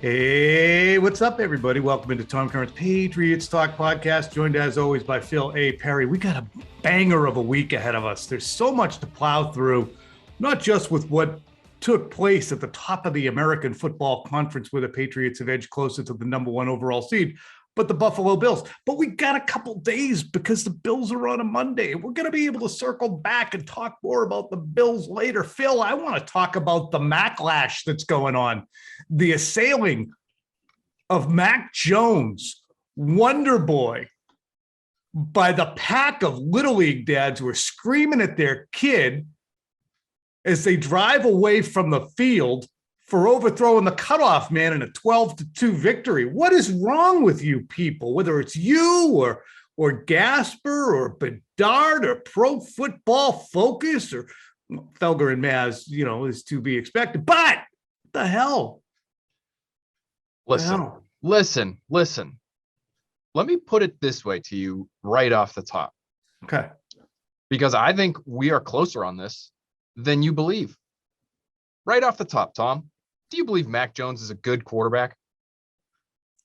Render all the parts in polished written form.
Hey, what's up, everybody? Welcome into Tom Curran's Patriots Talk podcast, joined as always by Phil A. Perry. We got a banger of a week ahead of us. There's so much to plow through, not just with what took place at the top of the American Football Conference, where the Patriots have edged closer to the number one overall seed, but the Buffalo Bills. But we got a couple days because the Bills are on a Monday. We're going to be able to circle back and talk more about the Bills later. Phil, I want to talk about the Maclash that's going on, the assailing of Mac Jones, Wonder Boy, by the pack of Little League dads who are screaming at their kid as they drive away from the field for overthrowing the cutoff man in a 12-2 victory. What is wrong with you people, whether it's you or Gasper or Bedard or Pro Football Focus or Felger and Maz, is to be expected. But what the hell? Listen. Let me put it this way to you right off the top. Okay. Because I think we are closer on this than you believe. Right off the top, Tom, do you believe Mac Jones is a good quarterback?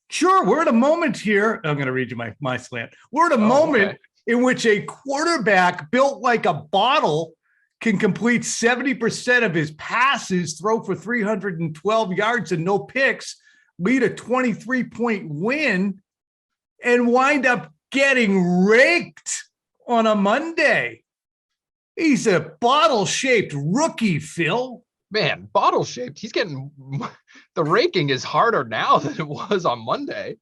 Sure. We're at a moment here. I'm going to read you my slant. We're at a moment in which a quarterback built like a bottle can complete 70% of his passes, throw for 312 yards and no picks, lead a 23-point win, and wind up getting raked on a Monday. He's a bottle-shaped rookie, Phil. Man, bottle-shaped. He's getting – the raking is harder now than it was on Monday.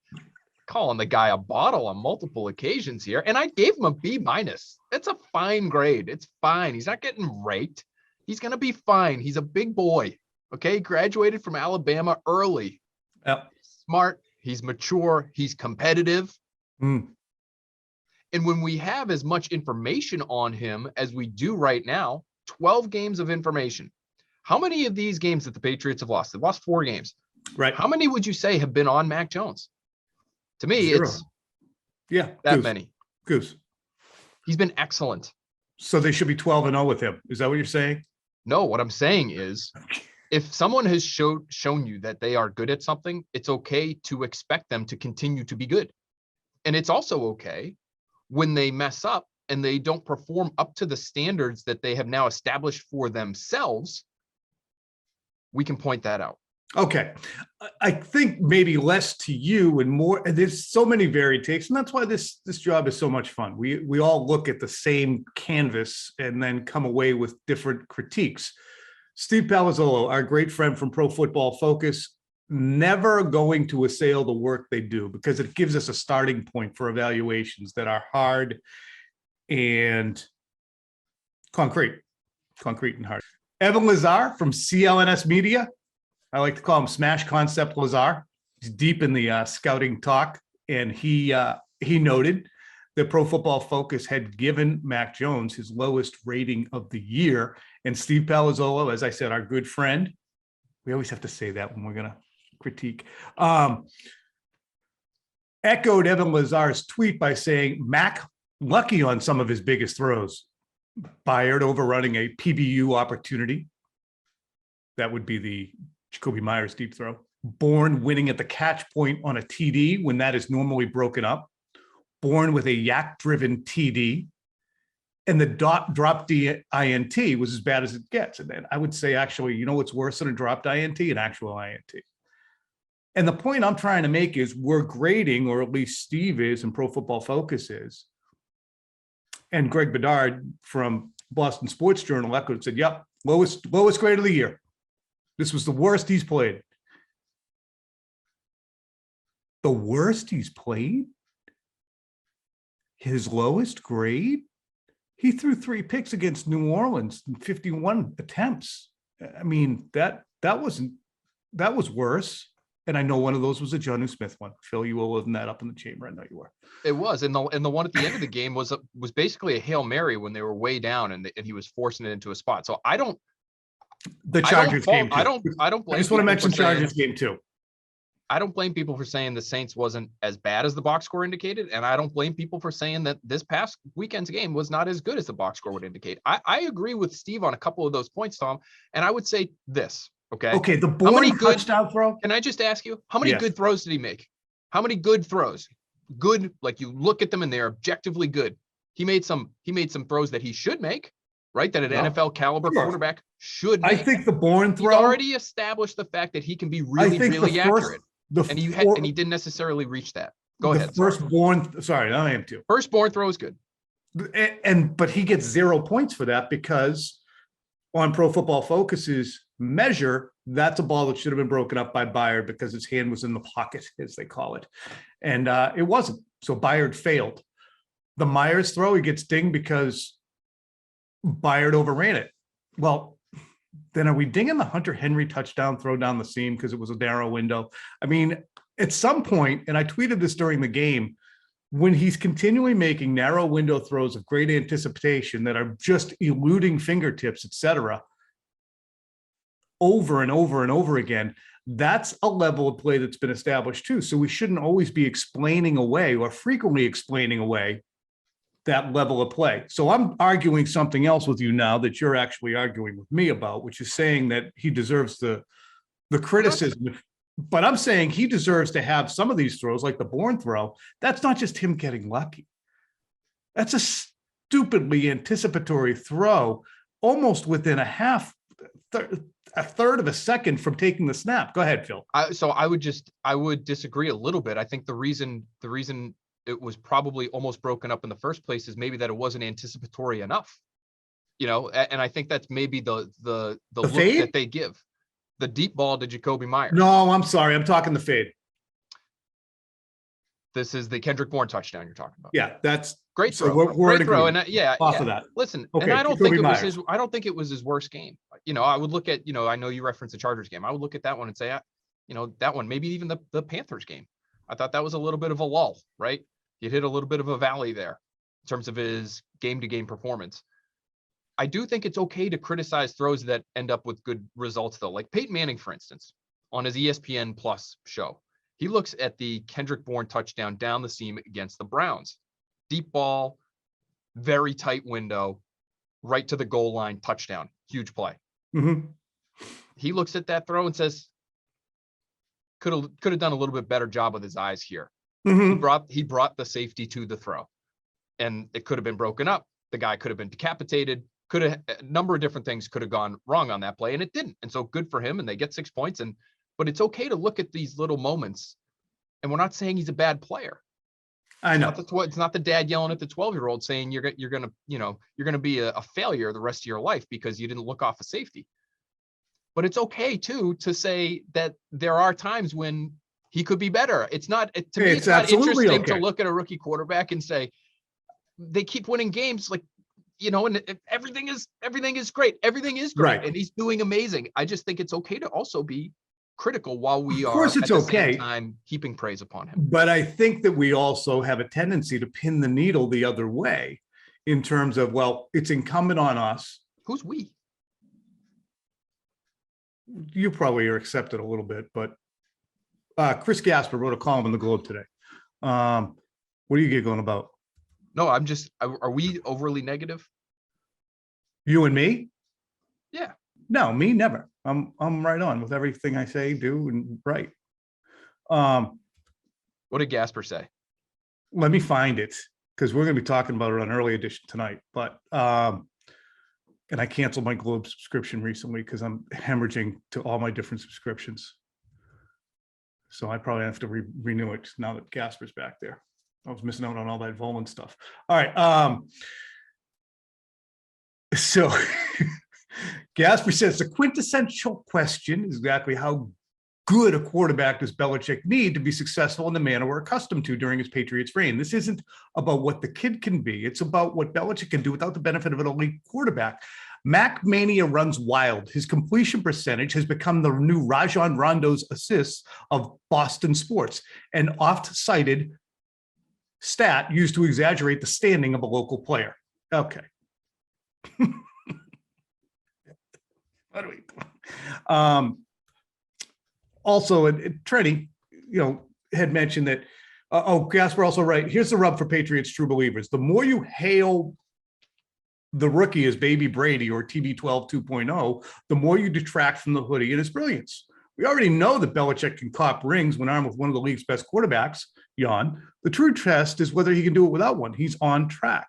Calling the guy a bottle on multiple occasions here. And I gave him a B-. It's a fine grade. It's fine. He's not getting raked. He's going to be fine. He's a big boy, okay? Graduated from Alabama early. Yep. Smart. He's mature. He's competitive. Mm. And when we have as much information on him as we do right now, 12 games of information. How many of these games that the Patriots have lost? They've lost 4 games. Right. How many would you say have been on Mac Jones? To me, 0. it's that many. Goose. He's been excellent. So they should be 12-0 with him. Is that what you're saying? No, what I'm saying is if someone has shown you that they are good at something, it's okay to expect them to continue to be good. And it's also okay when they mess up and they don't perform up to the standards that they have now established for themselves. We can point that out. Okay. I think maybe less to you and more. And there's so many varied takes, and that's why this job is so much fun. We all look at the same canvas and then come away with different critiques. Steve Palazzolo, our great friend from Pro Football Focus, never going to assail the work they do because it gives us a starting point for evaluations that are hard and concrete and hard. Evan Lazar from CLNS Media. I like to call him Smash Concept Lazar. He's deep in the scouting talk, and he noted that Pro Football Focus had given Mac Jones his lowest rating of the year. And Steve Palazzolo, as I said, our good friend, we always have to say that when we're going to critique, echoed Evan Lazar's tweet by saying, Mac lucky on some of his biggest throws. Byard overrunning a PBU opportunity. That would be the Jacoby Myers deep throw. Bourne winning at the catch point on a TD when that is normally broken up. Bourne with a yak-driven TD. And the dropped INT was as bad as it gets. And then I would say, actually, you know what's worse than a dropped INT? An actual INT. And the point I'm trying to make is we're grading, or at least Steve is and Pro Football Focus is, and Greg Bedard from Boston Sports Journal echoed, said, yep, lowest grade of the year. This was the worst he's played. The worst he's played? His lowest grade? He threw 3 picks against New Orleans in 51 attempts. I mean, that was worse. And I know one of those was a Jonnu Smith one. Phil, you were loading that up in the chamber. I know you were. It was. And the one at the end of the game was basically a Hail Mary when they were way down and he was forcing it into a spot. So the Chargers game too. I don't blame. I just want to mention Chargers game too. I don't blame people for saying the Saints wasn't as bad as the box score indicated, and I don't blame people for saying that this past weekend's game was not as good as the box score would indicate. I agree with Steve on a couple of those points, Tom, and I would say this. Okay. Okay. The Bourne touchdown throw. Can I just ask you, how many good throws did he make? How many good throws? Good, like you look at them and they're objectively good. He made some throws that he should make, right? That an NFL caliber quarterback should make. I think the Bourne throw. He's already established the fact that he can be really, really accurate. And he didn't necessarily reach that. Go ahead. First Bourne. Sorry, I am too. First Bourne throw is good. But he gets 0 points for that because on Pro Football Focus's measure, that's a ball that should have been broken up by Byard because his hand was in the pocket, as they call it. And it wasn't. So Byard failed. The Myers throw, he gets dinged because Byard overran it. Well, then are we dinging the Hunter Henry touchdown throw down the seam because it was a narrow window? I mean, at some point, and I tweeted this during the game, when he's continually making narrow window throws of great anticipation that are just eluding fingertips, et cetera, over and over and over again, that's a level of play that's been established too. So we shouldn't always be explaining away or frequently explaining away that level of play. So I'm arguing something else with you now that you're actually arguing with me about, which is saying that he deserves the criticism. But I'm saying he deserves to have some of these throws, like the Bourne throw. That's not just him getting lucky. That's a stupidly anticipatory throw, almost within a third of a second from taking the snap. Go ahead, Phil. So I would disagree a little bit. I think the reason it was probably almost broken up in the first place is maybe that it wasn't anticipatory enough, and I think that's maybe the look fade that they give. The deep ball to Jacoby Myers. No, I'm sorry. I'm talking the fade. This is the Kendrick Bourne touchdown you're talking about. Yeah, that's great throw. So great throw. And off of that. Listen, okay, and I don't think it was his worst game. I would look at, I know you referenced the Chargers game. I would look at that one and say, that one, maybe even the Panthers game. I thought that was a little bit of a lull, right? He hit a little bit of a valley there in terms of his game-to-game performance. I do think it's okay to criticize throws that end up with good results, though. Like Peyton Manning, for instance, on his ESPN Plus show, he looks at the Kendrick Bourne touchdown down the seam against the Browns. Deep ball, very tight window, right to the goal line, touchdown, huge play. Mm-hmm. He looks at that throw and says, could have done a little bit better job with his eyes here. Mm-hmm. He brought the safety to the throw, and it could have been broken up. The guy could have been decapitated. A number of different things could have gone wrong on that play, and it didn't. And so good for him, and they get 6 points. But it's okay to look at these little moments, and we're not saying he's a bad player. I know it's not the dad yelling at the 12-year-old saying you're gonna be a failure the rest of your life because you didn't look off a safety. But it's okay too to say that there are times when he could be better. It's not interesting to look at a rookie quarterback and say they keep winning games like. And everything is great. Everything is great. Right. And he's doing amazing. I just think it's okay to also be critical while we are at the same time heaping praise upon him. But I think that we also have a tendency to pin the needle the other way in terms of, well, it's incumbent on us. Who's we? You probably are accepted a little bit, but Chris Gasper wrote a column in the Globe today. What are you giggling about? No, are we overly negative? You and me? Yeah. No, me never. I'm right on with everything I say, do, and right. What did Gasper say? Let me find it because we're going to be talking about it on Early Edition tonight. But and I canceled my Globe subscription recently because I'm hemorrhaging to all my different subscriptions. So I probably have to renew it now that Gasper's back there. I was missing out on all that Volin stuff. All right. So Gasper says the quintessential question is exactly how good a quarterback does Belichick need to be successful in the manner we're accustomed to during his Patriots reign. This isn't about what the kid can be. It's about what Belichick can do without the benefit of an elite quarterback. Mac Mania runs wild. His completion percentage has become the new Rajon Rondo's assists of Boston sports, an oft-cited stat used to exaggerate the standing of a local player. Okay. What do we? Also, Trenny, had mentioned that. Gasper also right. Here's the rub for Patriots true believers: the more you hail the rookie is baby Brady or TB12 2.0, the more you detract from the hoodie and its brilliance. We already know that Belichick can cop rings when armed with one of the league's best quarterbacks, Jan. The true test is whether he can do it without one. He's on track.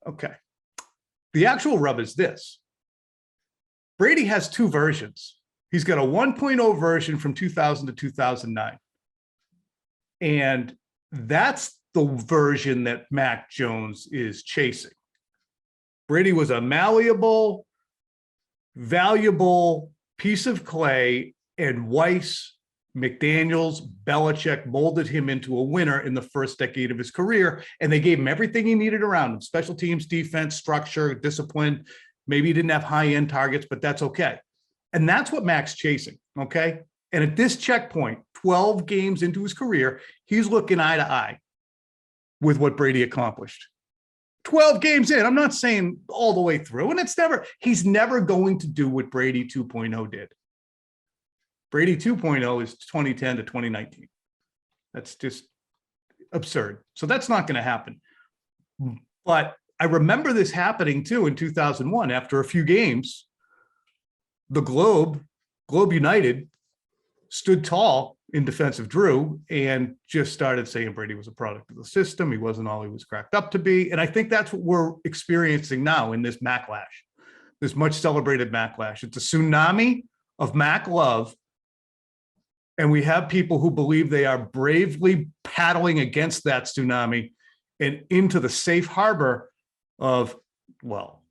Okay. The actual rub is this. Brady has two versions. He's got a 1.0 version from 2000 to 2009. And that's the version that Mac Jones is chasing. Brady was a malleable, valuable piece of clay, and Weiss, McDaniels, Belichick molded him into a winner in the first decade of his career, and they gave him everything he needed around him: special teams, defense, structure, discipline. Maybe he didn't have high-end targets, but that's okay. And that's what Mac's chasing, okay? And at this checkpoint, 12 games into his career, he's looking eye to eye with what Brady accomplished. 12 games in. I'm not saying all the way through. And he's never going to do what Brady 2.0 did. Brady 2.0 is 2010 to 2019. That's just absurd. So that's not going to happen. But I remember this happening too in 2001. After a few games, the Globe United stood tall in defense of Drew and just started saying Brady was a product of the system. He wasn't all he was cracked up to be. And I think that's what we're experiencing now in this Maclash, this much celebrated Maclash. It's a tsunami of Mac love. And we have people who believe they are bravely paddling against that tsunami and into the safe harbor of, well,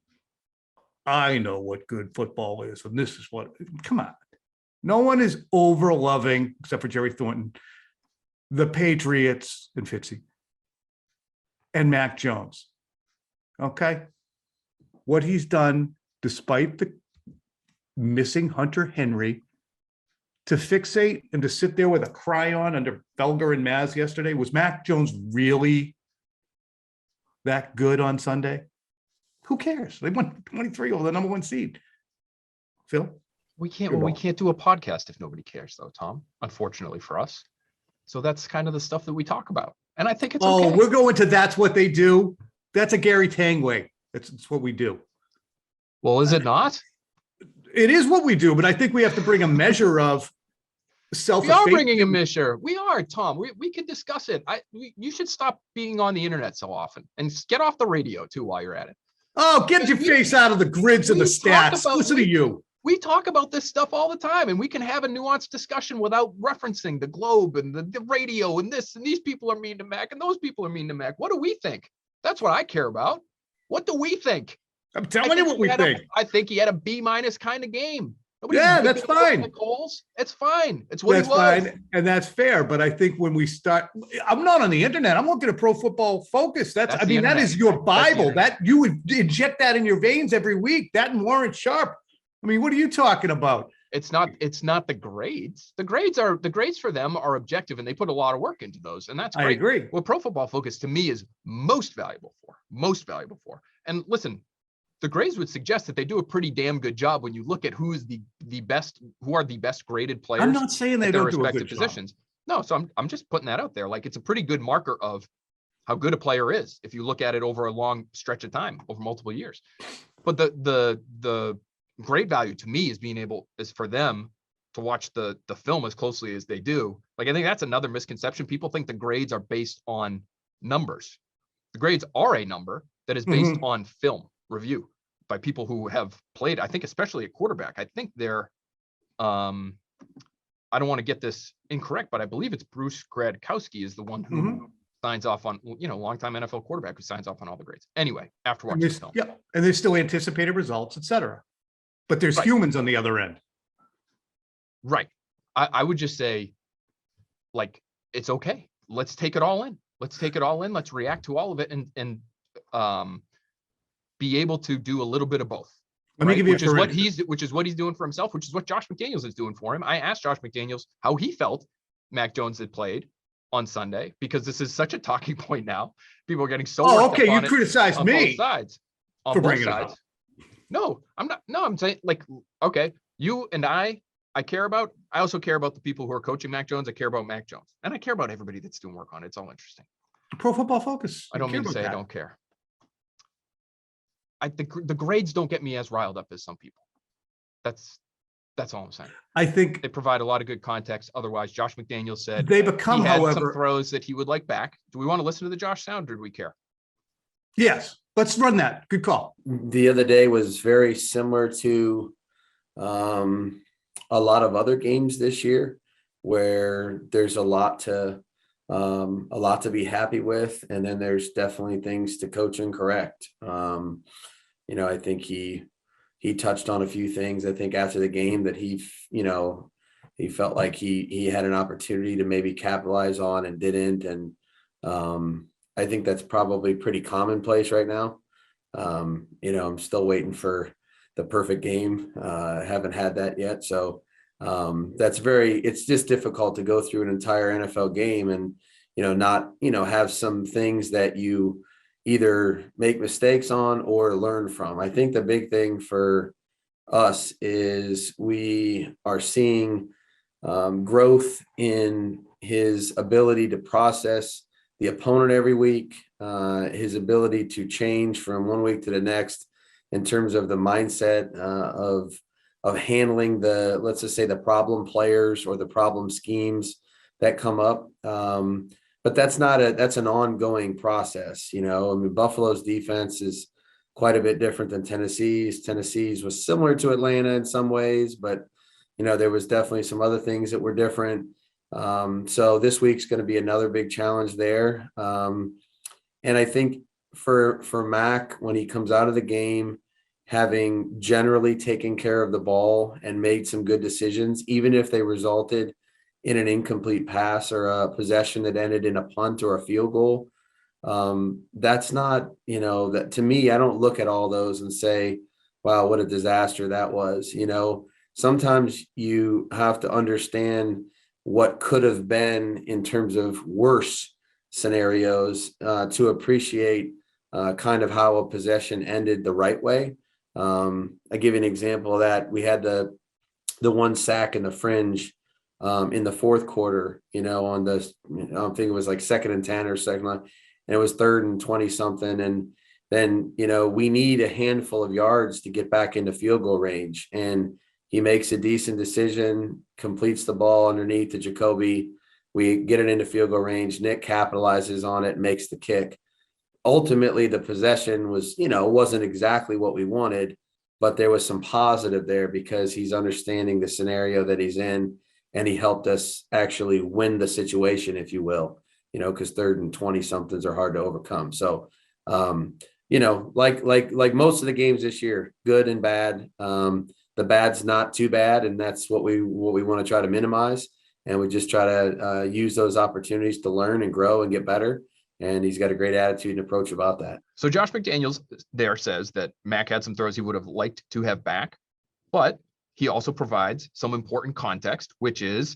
I know what good football is, and this is what, come on. No one is over loving, except for Jerry Thornton, the Patriots and Fitzy and Mac Jones. Okay? What he's done, despite the missing Hunter Henry, to fixate and to sit there with a cry on under Felger and Maz yesterday, was Mac Jones really that good on Sunday? Who cares? They won 23 over the number one seed. Phil? We can't do a podcast if nobody cares, though, Tom, unfortunately for us. So that's kind of the stuff that we talk about. And I think it's okay. Oh, we're going to that's what they do. That's a Gary Tang way. It's what we do. Well, is it not? It is what we do, but I think we have to bring a measure of self. We are bringing a measure. We are, Tom. We can discuss it. You should stop being on the internet so often and get off the radio, too, while you're at it. Oh, get your face out of the grids and the stats. Listen to you. We talk about this stuff all the time, and we can have a nuanced discussion without referencing the Globe and the radio and this, and these people are mean to Mac and those people are mean to Mac. What do we think? That's what I care about. What do we think? I'm telling you what we think. I think he had a B- kind of game. That's fine. It's fine. It's what he was. That's fine, and that's fair. But I think when we start, I'm not on the internet. I'm looking at Pro Football Focus. That is your Bible. That you would inject that in your veins every week. That and Warren Sharp. I mean, what are you talking about? It's not the grades. The grades for them are objective, and they put a lot of work into those, and that's great. I agree. What Pro Football Focus to me is most valuable for. And listen, the grades would suggest that they do a pretty damn good job when you look at who are the best graded players. I'm not saying they don't do a good positions. No, so I'm just putting that out there. Like, it's a pretty good marker of how good a player is if you look at it over a long stretch of time, over multiple years. But the great value to me is for them to watch the film as closely as they do. Like, I think that's another misconception. People think the grades are based on numbers. The grades are a number that is based on film review by people who have played, I think, especially at quarterback. I think they're, I don't want to get this incorrect, but I believe it's Bruce Gradkowski is the one who signs off on, longtime NFL quarterback who signs off on all the grades. Anyway, after watching the film. Yeah, and there's still anticipated results, et cetera. But there's humans on the other end. Right. I would just say, like, it's okay. Let's take it all in. Let's react to all of it and be able to do a little bit of both. Let me give you which is what he's doing for himself, which is what Josh McDaniels is doing for him. I asked Josh McDaniels how he felt Mac Jones had played on Sunday, because this is such a talking point now. People are getting so. Oh, okay. You criticized me both sides. On for both bringing sides. it up. No, I'm not. No, I'm saying, like, okay, you and I care about. I also care about the people who are coaching Mac Jones. I care about Mac Jones, and I care about everybody that's doing work on it. It's all interesting. Pro Football Focus. I don't mean to say I don't care. the grades don't get me as riled up as some people. That's all I'm saying. I think they provide a lot of good context. Otherwise, Josh McDaniels said they become, he had however, some throws that he would like back. Do we want to listen to the Josh sound, or do we care? Yes, let's run that. Good call. The other day was very similar to a lot of other games this year, where there's a lot to be happy with, and then there's definitely things to coach and correct. I think he touched on a few things, I think, after the game that he felt like he had an opportunity to maybe capitalize on and didn't. And I think that's probably pretty commonplace right now. I'm still waiting for the perfect game. I haven't had that yet. So it's just difficult to go through an entire NFL game and, not, have some things that you either make mistakes on or learn from. I think the big thing for us is we are seeing growth in his ability to process the opponent every week, his ability to change from one week to the next in terms of the mindset of handling let's just say the problem players or the problem schemes that come up. But that's an ongoing process. Buffalo's defense is quite a bit different than Tennessee's. Tennessee's was similar to Atlanta in some ways, but there was definitely some other things that were different. So this week's going to be another big challenge there. And I think for Mac, when he comes out of the game, having generally taken care of the ball and made some good decisions, even if they resulted in an incomplete pass or a possession that ended in a punt or a field goal, that's not, that to me, I don't look at all those and say, wow, what a disaster that was. Sometimes you have to understand what could have been in terms of worse scenarios to appreciate kind of how a possession ended the right way. I give you an example of that. We had the one sack in the fringe in the fourth quarter, on this, I don't think it was like 2nd and 10 or second line, and it was 3rd and 20 something. And then, we need a handful of yards to get back into field goal range. And he makes a decent decision, completes the ball underneath to Jacoby. We get it into field goal range. Nick capitalizes on it, makes the kick. Ultimately, the possession was, wasn't exactly what we wanted, but there was some positive there because he's understanding the scenario that he's in, and he helped us actually win the situation, if you will, because 3rd and 20 somethings are hard to overcome. So, like most of the games this year, good and bad. The bad's not too bad, and that's what we want to try to minimize. And we just try to use those opportunities to learn and grow and get better. And he's got a great attitude and approach about that. So Josh McDaniels there says that Mac had some throws he would have liked to have back, but he also provides some important context, which is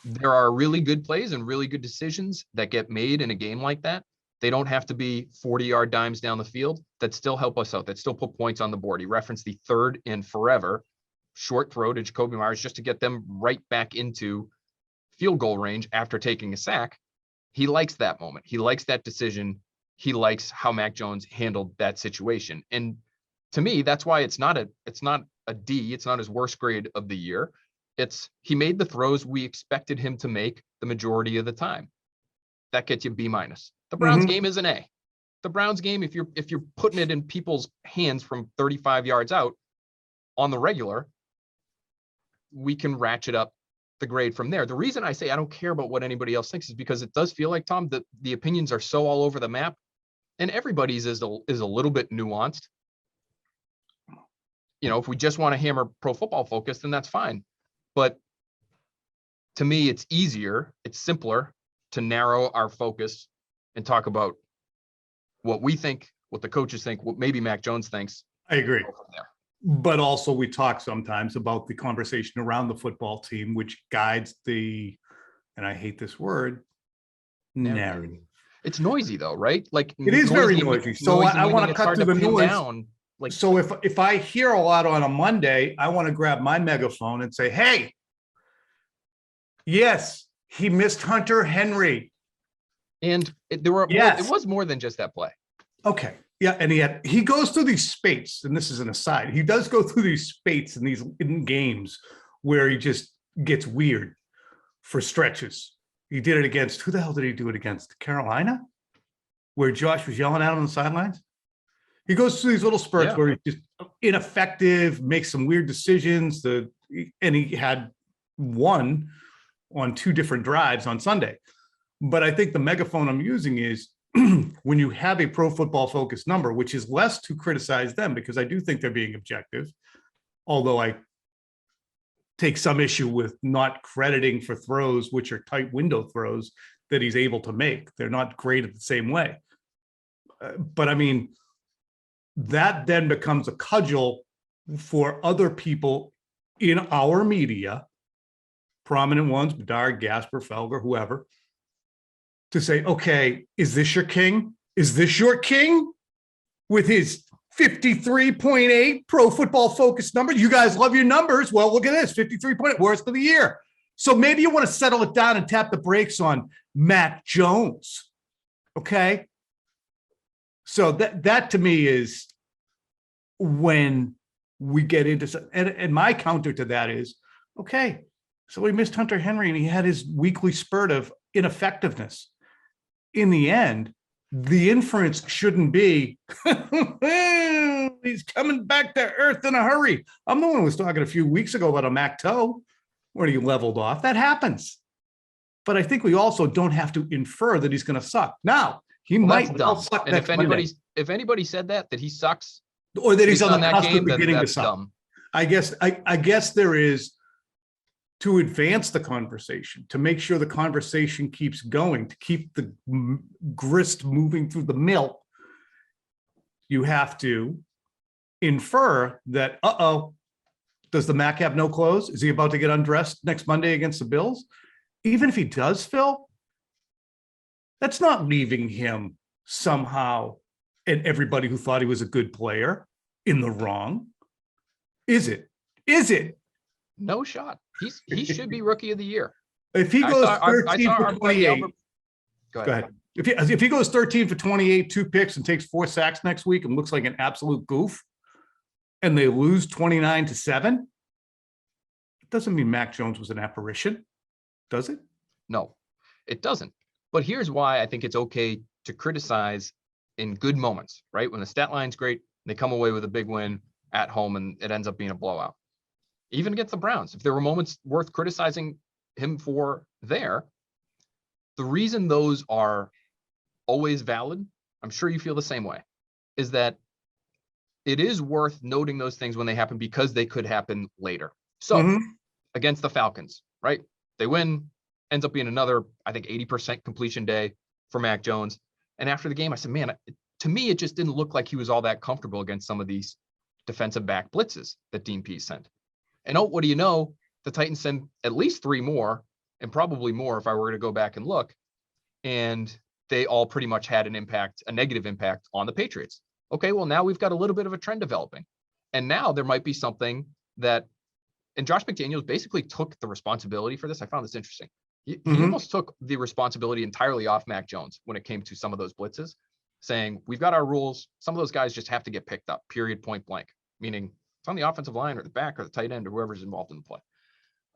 there are really good plays and really good decisions that get made in a game like that. They don't have to be 40-yard dimes down the field that still help us out, that still put points on the board. He referenced the 3rd and forever short throw to Jacoby Myers just to get them right back into field goal range after taking a sack. He likes that moment. He likes that decision. He likes how Mac Jones handled that situation. And to me, that's why it's not a D. It's not his worst grade of the year. He made the throws we expected him to make the majority of the time. That gets you B-. The Browns game is an A. The Browns game, if you're putting it in people's hands from 35 yards out on the regular, we can ratchet up the grade from there. The reason I say I don't care about what anybody else thinks is because it does feel like, Tom, that the opinions are so all over the map, and everybody's is a little bit nuanced. If we just want to hammer Pro Football Focus, then that's fine. But to me, it's easier, it's simpler to narrow our focus and talk about what we think, what the coaches think, what maybe Mac Jones thinks. I agree. But also we talk sometimes about the conversation around the football team, which guides and I hate this word, narrative. It's noisy though, right? Like it is very noisy. So I want to cut through the noise. So if I hear a lot on a Monday, I want to grab my megaphone and say, hey, yes, he missed Hunter Henry. And it was more than just that play. Okay. Yeah, and he goes through these spates, and this is an aside. He does go through these spates in games where he just gets weird for stretches. He did it against, who the hell did he do it against? Carolina, where Josh was yelling at him on the sidelines. He goes through these little spurts where he's just ineffective, makes some weird decisions. And he had one on 2 different drives on Sunday. But I think the megaphone I'm using is when you have a Pro Football Focus number, which is less to criticize them, because I do think they're being objective, although I take some issue with not crediting for throws, which are tight window throws that he's able to make. They're not graded the same way. But I mean, that then becomes a cudgel for other people in our media, prominent ones, Bedard, Gasper, Felger, whoever, to say, okay, is this your king? Is this your king with his 53.8 Pro Football Focus number? You guys love your numbers. Well, look at this, 53.8, worst of the year. So maybe you want to settle it down and tap the brakes on Mac Jones. Okay. So that to me is when we get into, and my counter to that is, okay, so he missed Hunter Henry and he had his weekly spurt of ineffectiveness. In the end, the inference shouldn't be, he's coming back to earth in a hurry. I'm the one who was talking a few weeks ago about a Mac toe where he leveled off. That happens. But I think we also don't have to infer that he's going to suck. Now, he might well suck. And if anybody said that he sucks, or that he's on the that cusp game, of beginning to suck, dumb. I guess there is, to advance the conversation, to make sure the conversation keeps going, to keep the grist moving through the mill, you have to infer that, does the Mac have no clothes? Is he about to get undressed next Monday against the Bills? Even if he does, Phil, that's not leaving him somehow and everybody who thought he was a good player in the wrong. Is it? Is it? No shot. He should be rookie of the year. If he goes 13 for 28, go ahead. If he goes 13 for 28, 2 picks, and takes 4 sacks next week and looks like an absolute goof, and they lose 29-7, it doesn't mean Mac Jones was an apparition, does it? No, it doesn't. But here's why I think it's okay to criticize in good moments, right? When the stat line's great, they come away with a big win at home and it ends up being a blowout. Even against the Browns, if there were moments worth criticizing him for there, the reason those are always valid, I'm sure you feel the same way, is that it is worth noting those things when they happen because they could happen later. So against the Falcons, right? They win, ends up being another, I think, 80% completion day for Mac Jones. And after the game, I said, man, to me, it just didn't look like he was all that comfortable against some of these defensive back blitzes that Dean Pease sent. And what do you know? The Titans send at least 3 more, and probably more if I were to go back and look. And they all pretty much had an impact, a negative impact on the Patriots. Okay, well, now we've got a little bit of a trend developing. And now there might be something that, and Josh McDaniels basically took the responsibility for this. I found this interesting. He almost took the responsibility entirely off Mac Jones when it came to some of those blitzes, saying, we've got our rules. Some of those guys just have to get picked up, period, point blank, meaning it's on the offensive line or the back or the tight end or whoever's involved in the play.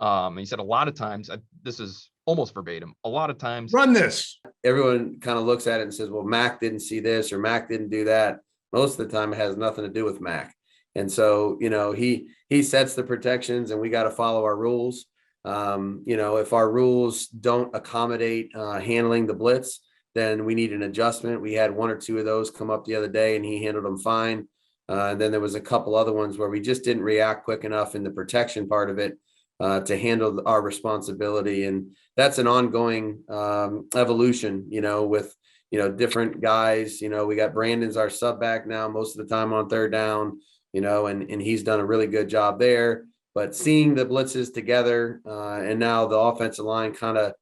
And he said a lot of times, this is almost verbatim, a lot of times. Run this. Everyone kind of looks at it and says, well, Mac didn't see this or Mac didn't do that. Most of the time it has nothing to do with Mac. And so, he sets the protections and we got to follow our rules. If our rules don't accommodate handling the blitz, then we need an adjustment. We had 1 or 2 of those come up the other day and he handled them fine. And then there was a couple other ones where we just didn't react quick enough in the protection part of it to handle our responsibility. And that's an ongoing evolution, with, different guys. We got Brandon's our sub back now most of the time on 3rd down, and he's done a really good job there. But seeing the blitzes together and now the offensive line kind of,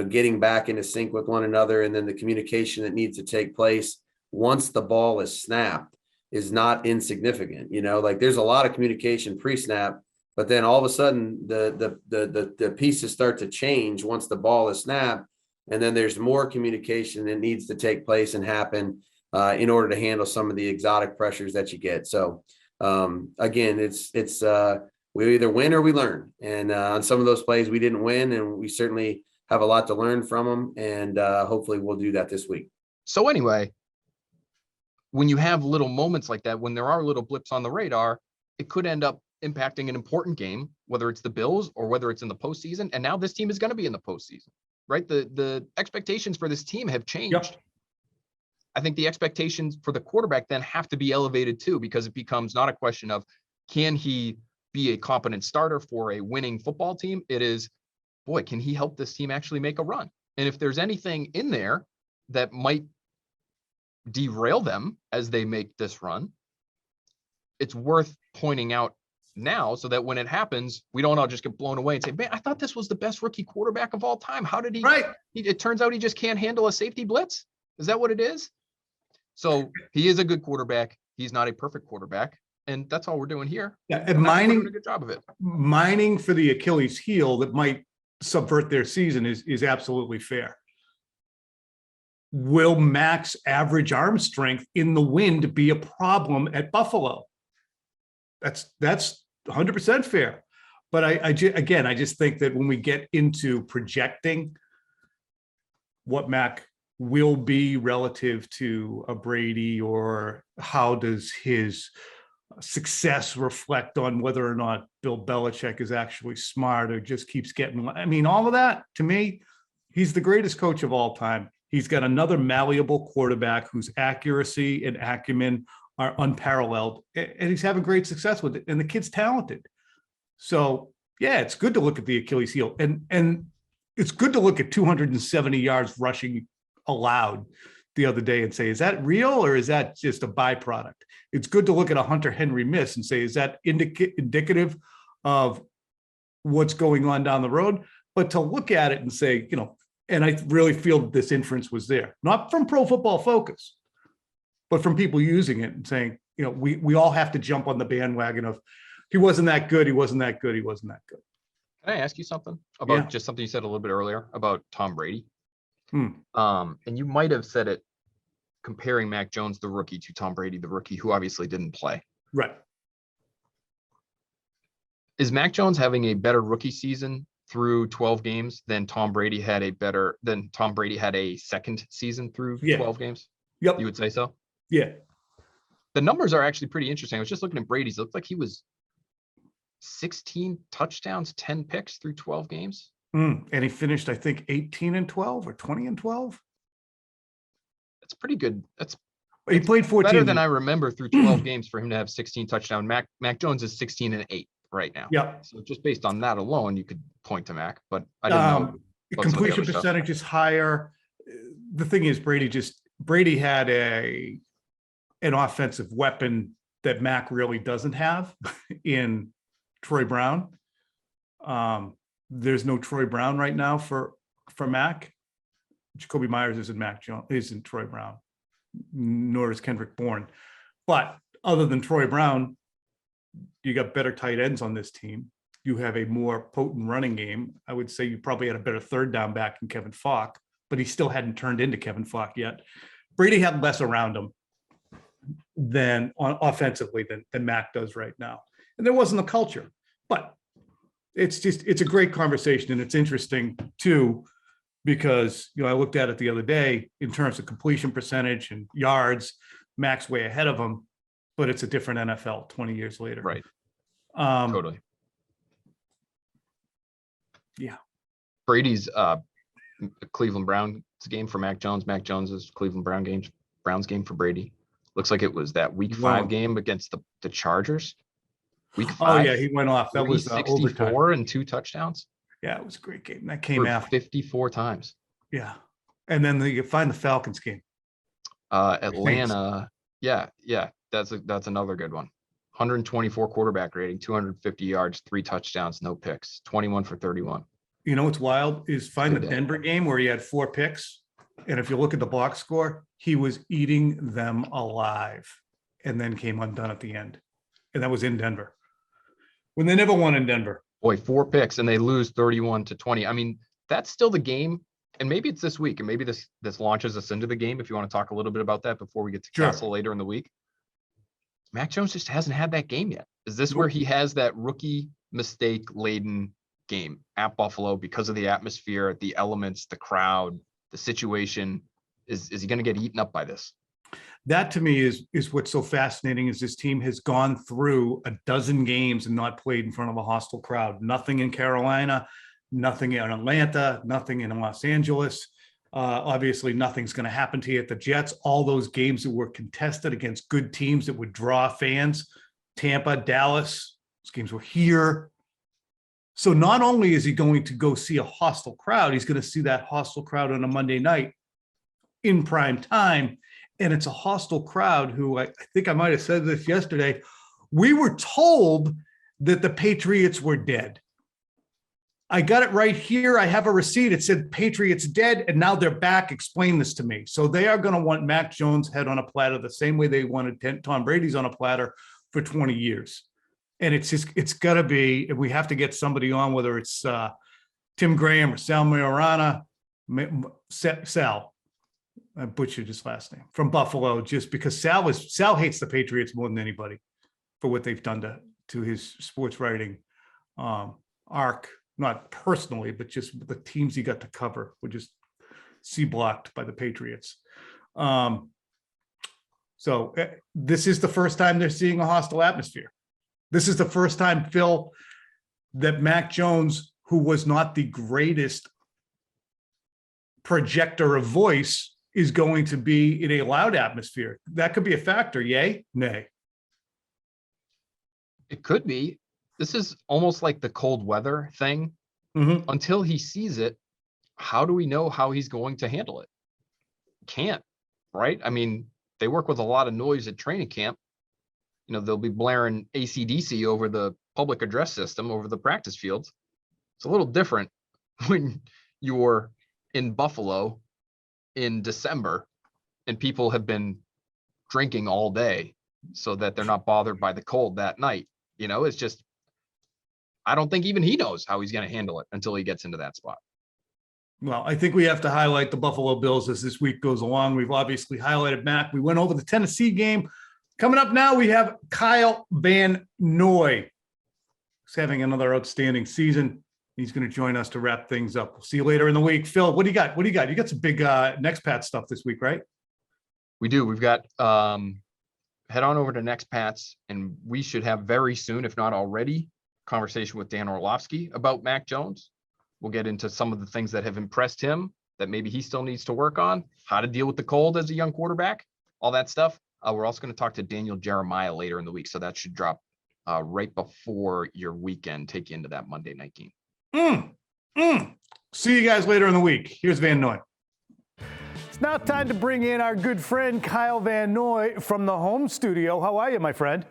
getting back into sync with one another, and then the communication that needs to take place once the ball is snapped is not insignificant. Like there's a lot of communication pre-snap, but then all of a sudden the pieces start to change once the ball is snapped. And then there's more communication that needs to take place and happen. in order to handle some of the exotic pressures that you get. So again, it's we either win or we learn. And on some of those plays, we didn't win, and we certainly have a lot to learn from them. And hopefully we'll do that this week. So anyway, when you have little moments like that, when there are little blips on the radar, it could end up impacting an important game, whether it's the Bills or whether it's in the postseason. And now this team is going to be in the postseason, right? The expectations for this team have changed. Yep. I think the expectations for the quarterback then have to be elevated too, because it becomes not a question of, can he be a competent starter for a winning football team? It is, boy, can he help this team actually make a run? And if there's anything in there that might derail them as they make this run, it's worth pointing out now, so that when it happens, we don't all just get blown away and say, man, I thought this was the best rookie quarterback of all time. How did he, Right. It turns out he just can't handle a safety blitz. Is that what it is? So he is a good quarterback. He's not a perfect quarterback. And that's all we're doing here. Yeah, and We're doing a good job of it. Mining for the Achilles heel that might subvert their season is absolutely fair. Will Mac's average arm strength in the wind be a problem at Buffalo? That's 100% fair. But I just think that when we get into projecting what Mac will be relative to a Brady, or how does his success reflect on whether or not Bill Belichick is actually smart or just keeps getting, I mean, all of that, to me, he's the greatest coach of all time. He's got another malleable quarterback whose accuracy and acumen are unparalleled, and he's having great success with it. And the kid's talented. So yeah, it's good to look at the Achilles heel, and it's good to look at 270 yards rushing allowed the other day and say, is that real or is that just a byproduct? It's good to look at a Hunter Henry miss and say, is that indicative of what's going on down the road? But to look at it and say, and I really feel that this inference was there, not from Pro Football Focus, but from people using it and saying, we all have to jump on the bandwagon of, he wasn't that good, he wasn't that good, he wasn't that good. Can I ask you something about just something you said a little bit earlier about Tom Brady? And you might have said it comparing Mac Jones, the rookie, to Tom Brady, the rookie, who obviously didn't play. Right. Is Mac Jones having a better rookie season through 12 games than Tom Brady had a second season through 12 games? Yep. You would say so? Yeah. The numbers are actually pretty interesting. I was just looking at Brady's. It looked like he was 16 touchdowns, 10 picks through 12 games. And he finished, I think, 18-12 or 20-12. That's pretty good. He played 14. Better than I remember through 12 games for him to have 16 touchdowns. Mac Jones is 16-8 right now. Yep. So just based on that alone, you could point to Mac, but I didn't know. Completion percentage is higher. The thing is, Brady had an offensive weapon that Mac really doesn't have in Troy Brown. There's no Troy Brown right now for Mac. Jacoby Myers isn't Mac Jones, isn't Troy Brown, nor is Kendrick Bourne. But other than Troy Brown, you got better tight ends on this team. You have a more potent running game. I would say you probably had a better third down back than Kevin Falk, but he still hadn't turned into Kevin Falk yet. Brady had less around him than offensively than Mac does right now. And there wasn't a culture, but it's a great conversation. And it's interesting too, because, I looked at it the other day in terms of completion percentage and yards, Mac's way ahead of him, but it's a different NFL 20 years later. Right. Totally. Yeah. Brady's Cleveland Browns game for Mac Jones. Mac Jones's Cleveland Browns game for Brady. Looks like it was that week 5 game against the Chargers. Week 5. Oh yeah, he went off. That was 64 overtime. and 2 touchdowns. Yeah, it was a great game. That came after 54 times. Yeah. And then you find the Falcons game. Atlanta. Yeah. That's another good one. 124 quarterback rating, 250 yards, 3 touchdowns, no picks, 21 for 31. You know what's wild is find the Denver game where he had 4 picks. And if you look at the box score, he was eating them alive and then came undone at the end. And that was in Denver. When they never won in Denver. Boy, 4 picks and they lose 31-20. I mean, that's still the game and maybe it's this week, and maybe this launches us into the game. If you want to talk a little bit about that before we get to Sure. Castle later in the week, Mac Jones just hasn't had that game yet. Is this where he has that rookie mistake laden game at Buffalo because of the atmosphere, the elements, the crowd, the situation? Is he going to get eaten up by this? That to me is what's so fascinating is this team has gone through a dozen games and not played in front of a hostile crowd. Nothing in Carolina, nothing in Atlanta, nothing in Los Angeles. Obviously, nothing's going to happen to you at the Jets. All those games that were contested against good teams that would draw fans, Tampa, Dallas, those games were here. So not only is he going to go see a hostile crowd, he's going to see that hostile crowd on a Monday night in prime time. And it's a hostile crowd who I think I might have said this yesterday. We were told that the Patriots were dead. I got it right here. I have a receipt. It said Patriots dead, and now they're back. Explain this to me. So they are going to want Mac Jones' head on a platter the same way they wanted Tom Brady's on a platter for 20 years. And it's got to be, we have to get somebody on, whether it's Tim Graham or Sal Majorana, Sal. I butchered his last name, from Buffalo, just because Sal hates the Patriots more than anybody for what they've done to his sports writing arc, not personally, but just the teams he got to cover were just C-blocked by the Patriots. So this is the first time they're seeing a hostile atmosphere. This is the first time, Phil, that Mac Jones, who was not the greatest projector of voice, is going to be in a loud atmosphere. That could be a factor. Yay? Nay. It could be. This is almost like the cold weather thing. Mm-hmm. Until he sees it, how do we know how he's going to handle it? Can't, right? I mean, they work with a lot of noise at training camp. You know, they'll be blaring AC/DC over the public address system, over the practice fields. It's a little different when you're in Buffalo in December and people have been drinking all day so that they're not bothered by the cold that night. You know, it's just, I don't think even he knows how he's going to handle it until he gets into that spot. Well, I think we have to highlight the Buffalo Bills as this week goes along. We've obviously highlighted Mac. We went over the Tennessee game. Coming up now, we have Kyle Van Noy. He's having another outstanding season. He's going to join us to wrap things up. We'll see you later in the week. Phil, what do you got? You got some big NextPat stuff this week, right? We do. We've got head on over to NextPats, and we should have very soon, if not already, conversation with Dan Orlovsky about Mac Jones. We'll get into some of the things that have impressed him that maybe he still needs to work on, how to deal with the cold as a young quarterback, all that stuff. We're also going to talk to Daniel Jeremiah later in the week, so that should drop right before your weekend, take you into that Monday night game. See you guys later in the week. Here's Van Noy. It's now time to bring in our good friend Kyle Van Noy from the home studio. How are you, my friend?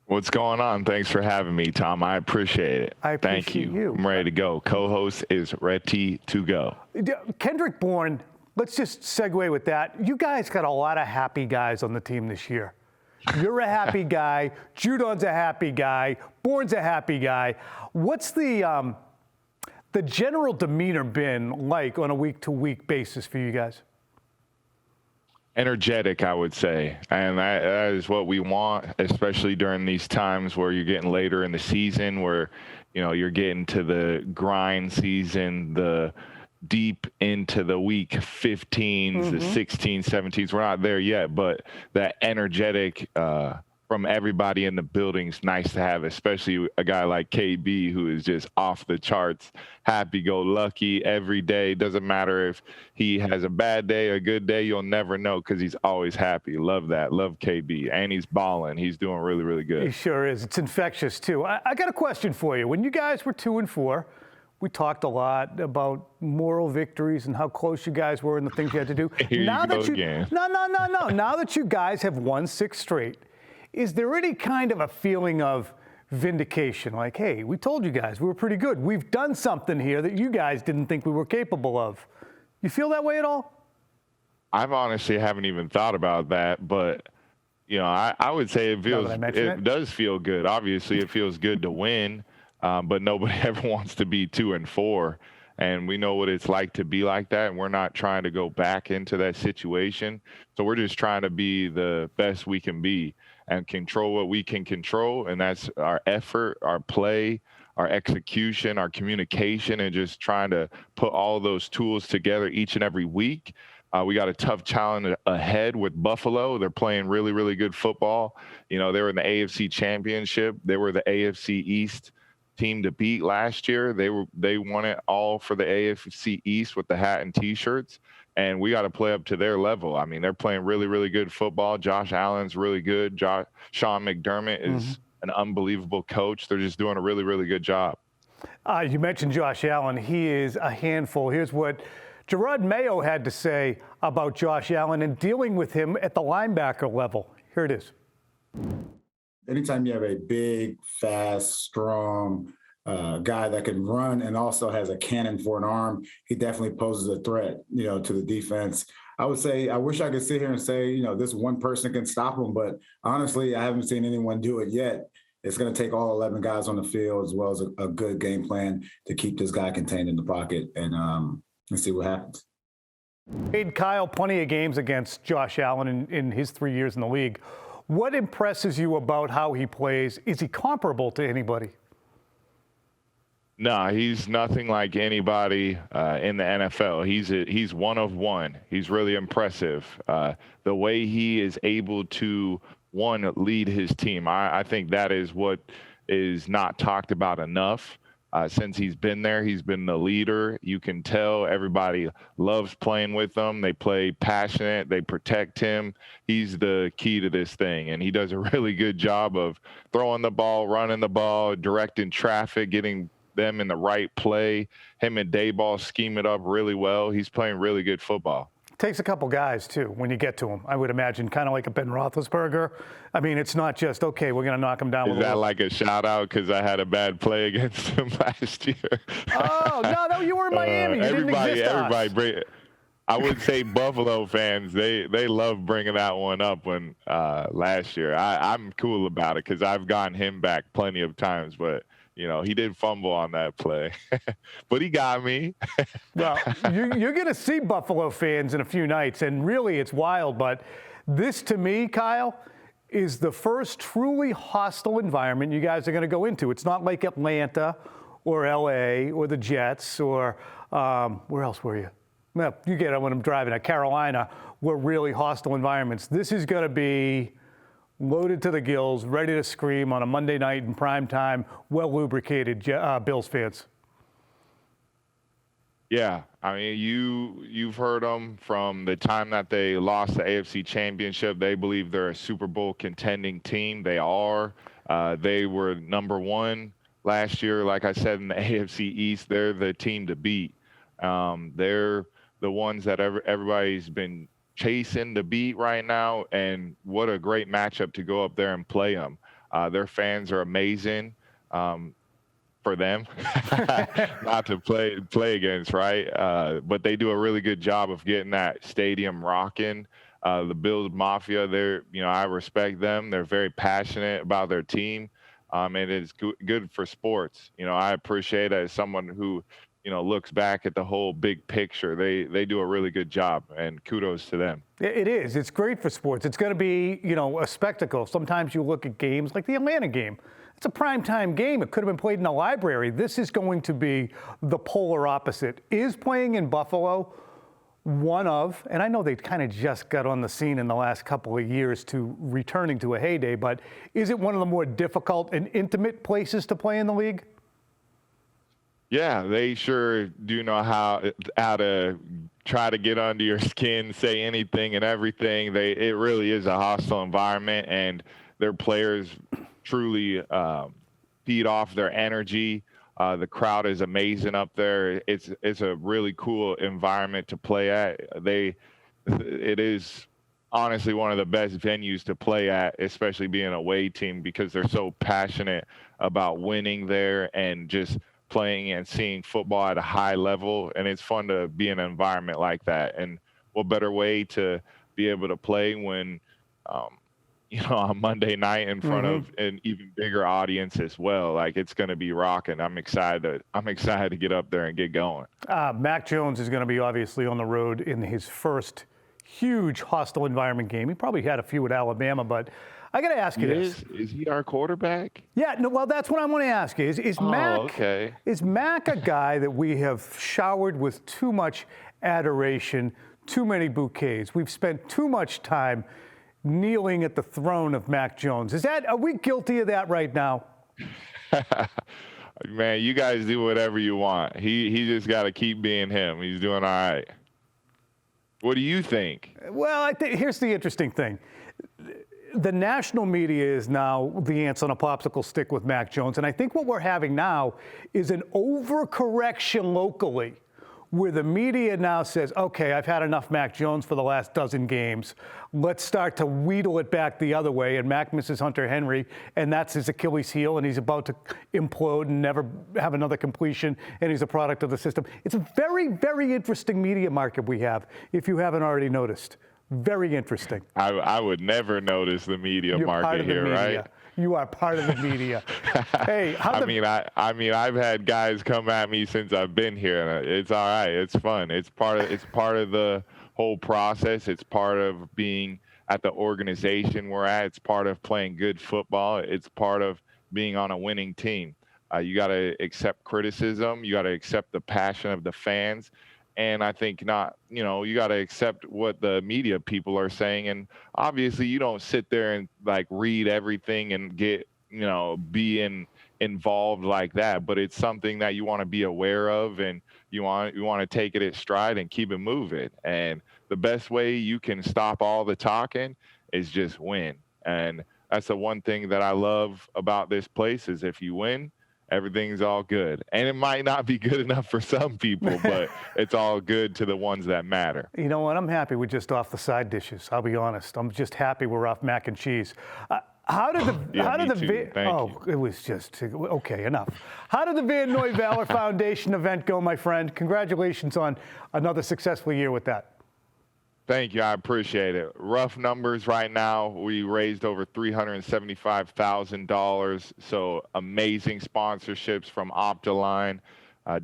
What's going on? Thanks for having me, Tom. I appreciate it. Thank you. I'm ready to go. Co-host is ready to go. Kendrick Bourne, let's just segue with that. You guys got a lot of happy guys on the team this year. You're a happy guy. Judon's a happy guy. Bourne's a happy guy. What's the general demeanor been like on a week-to-week basis for you guys? Energetic, I would say. And that is what we want, especially during these times where you're getting later in the season, where, you know, you're getting to the grind season, the deep into the week 15s, the 16s, 17s. We're not there yet, but that energetic from everybody in the building's nice to have, especially a guy like KB, who is just off the charts, happy-go-lucky every day. Doesn't matter if he has a bad day or a good day, you'll never know because he's always happy. Love that. Love KB. And he's balling. He's doing really, really good. He sure is. It's infectious, too. I got a question for you. When you guys were 2-4, we talked a lot about moral victories and how close you guys were and the things you had to do. Now that you guys have won 6 straight, is there any kind of a feeling of vindication? Like, hey, we told you guys we were pretty good. We've done something here that you guys didn't think we were capable of. You feel that way at all? I've honestly haven't even thought about that, but you know, I would say it does feel good. Obviously, it feels good to win, but nobody ever wants to be 2-4. and we know what it's like to be like that, and we're not trying to go back into that situation. So we're just trying to be the best we can be and control what we can control, and that's our effort, our play, our execution, our communication, and just trying to put all those tools together each and every week. We got a tough challenge ahead with Buffalo. They're playing really, really good football. You know, they were in the AFC Championship. They were the AFC East team to beat last year. They won it all for the AFC East with the hat and T-shirts, and we got to play up to their level. I mean, they're playing really, really good football. Josh Allen's really good. Sean McDermott is an unbelievable coach. They're just doing a really, really good job. You mentioned Josh Allen. He is a handful. Here's what Gerard Mayo had to say about Josh Allen and dealing with him at the linebacker level. Here it is. Anytime you have a big, fast, strong guy that can run and also has a cannon for an arm, he definitely poses a threat, to the defense. I would say, I wish I could sit here and say, this one person can stop him, but honestly, I haven't seen anyone do it yet. It's going to take all 11 guys on the field as well as a good game plan to keep this guy contained in the pocket and see what happens. Played Kyle plenty of games against Josh Allen in his 3 years in the league. What impresses you about how he plays? Is he comparable to anybody? No, he's nothing like anybody in the NFL. He's one of one. He's really impressive. The way he is able to, lead his team. I think that is what is not talked about enough. Since he's been there, he's been the leader. You can tell everybody loves playing with him. They play passionate. They protect him. He's the key to this thing, and he does a really good job of throwing the ball, running the ball, directing traffic, getting them in the right play. Him and Dayball scheme it up really well. He's playing really good football. Takes a couple guys, too, when you get to him, I would imagine, kind of like a Ben Roethlisberger. I mean, it's not just, okay, we're going to knock him down. Is that like a shout-out because I had a bad play against him last year? Oh, no, you were in Miami. You everybody I would say Buffalo fans, they love bringing that one up when last year. I'm cool about it because I've gotten him back plenty of times, but he did fumble on that play, but he got me. Well, you're going to see Buffalo fans in a few nights, and really it's wild. But this, to me, Kyle, is the first truly hostile environment you guys are going to go into. It's not like Atlanta or L.A. or the Jets or where else were you? Well, you get it when I'm driving at Carolina, were really hostile environments. This is going to be loaded to the gills, ready to scream on a Monday night in prime time, well-lubricated Bills fans. Yeah, I mean, you've heard them from the time that they lost the AFC Championship. They believe they're a Super Bowl contending team. They are. They were number one last year. Like I said, in the AFC East, they're the team to beat. They're the ones that everybody's been chasing to beat right now, and what a great matchup to go up there and play them. Their fans are amazing for them, not to play against, right? But they do a really good job of getting that stadium rocking. The Bills Mafia, I respect them. They're very passionate about their team, and it's good for sports. I appreciate it as someone who looks back at the whole big picture. They do a really good job, and kudos to them. It is. It's great for sports. It's going to be, a spectacle. Sometimes you look at games like the Atlanta game. It's a primetime game. It could have been played in a library. This is going to be the polar opposite. Is playing in Buffalo one of, and I know they kind of just got on the scene in the last couple of years to returning to a heyday, but is it one of the more difficult and intimate places to play in the league? Yeah, they sure do know how to try to get under your skin, say anything and everything. It really is a hostile environment, and their players truly feed off their energy. The crowd is amazing up there. It's a really cool environment to play at. It is honestly one of the best venues to play at, especially being an away team, because they're so passionate about winning there and just playing and seeing football at a high level. And it's fun to be in an environment like that. And what better way to be able to play when on Monday night in front of an even bigger audience as well. Like, it's going to be rocking. I'm excited to get up there and get going. Mac Jones is going to be obviously on the road in his first huge hostile environment game. He probably had a few at Alabama, but I got to ask you this. Is he our quarterback? Yeah, no, well, that's what I want to ask you. Is Mac a guy that we have showered with too much adoration, too many bouquets? We've spent too much time kneeling at the throne of Mac Jones. Are we guilty of that right now? Man, you guys do whatever you want. He just got to keep being him. He's doing all right. What do you think? Well, here's the interesting thing. The national media is now the ants on a popsicle stick with Mac Jones. And I think what we're having now is an overcorrection locally, where the media now says, okay, I've had enough Mac Jones for the last dozen games. Let's start to wheedle it back the other way. And Mac misses Hunter Henry, and that's his Achilles heel, and he's about to implode and never have another completion, and he's a product of the system. It's a very, very interesting media market we have, if you haven't already noticed. Very interesting. I would never notice the media market here, right? You are part of the media. Hey, I mean, I've had guys come at me since I've been here, and it's all right. It's fun. It's part of the whole process. It's part of being at the organization we're at. It's part of playing good football. It's part of being on a winning team. You got to accept criticism. You got to accept the passion of the fans. And I think you got to accept what the media people are saying. And obviously you don't sit there and like read everything and get, be involved like that. But it's something that you want to be aware of, and you want to take it at stride and keep it moving. And the best way you can stop all the talking is just win. And that's the one thing that I love about this place is if you win, everything's all good. And it might not be good enough for some people, but it's all good to the ones that matter. You know what? I'm happy we're just off the side dishes. I'll be honest. I'm just happy we're off mac and cheese. It was just, okay, enough. How did the Van Noy Valor Foundation event go, my friend? Congratulations on another successful year with that. Thank you. I appreciate it. Rough numbers right now. We raised over $375,000. So amazing sponsorships from Optaline,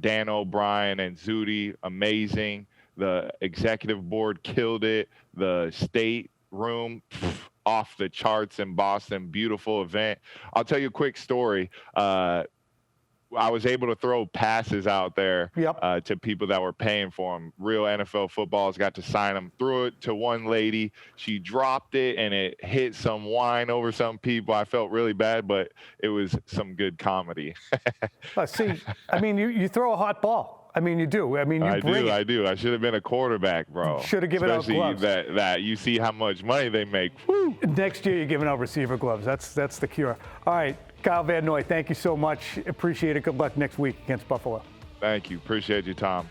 Dan O'Brien and Zudi. Amazing. The executive board killed it. The state room, off the charts in Boston. Beautiful event. I'll tell you a quick story. I was able to throw passes out there to people that were paying for them. Real NFL footballs, got to sign them. Threw it to one lady. She dropped it, and it hit some wine over some people. I felt really bad, but it was some good comedy. See, I mean, you throw a hot ball. I mean, you do. I mean, I do. I should have been a quarterback, bro. Should have given out gloves. Especially that you see how much money they make. Woo! Next year, you're giving out receiver gloves. That's the cure. All right, Kyle Van Noy, thank you so much. Appreciate it. Good luck next week against Buffalo. Thank you. Appreciate you, Tom.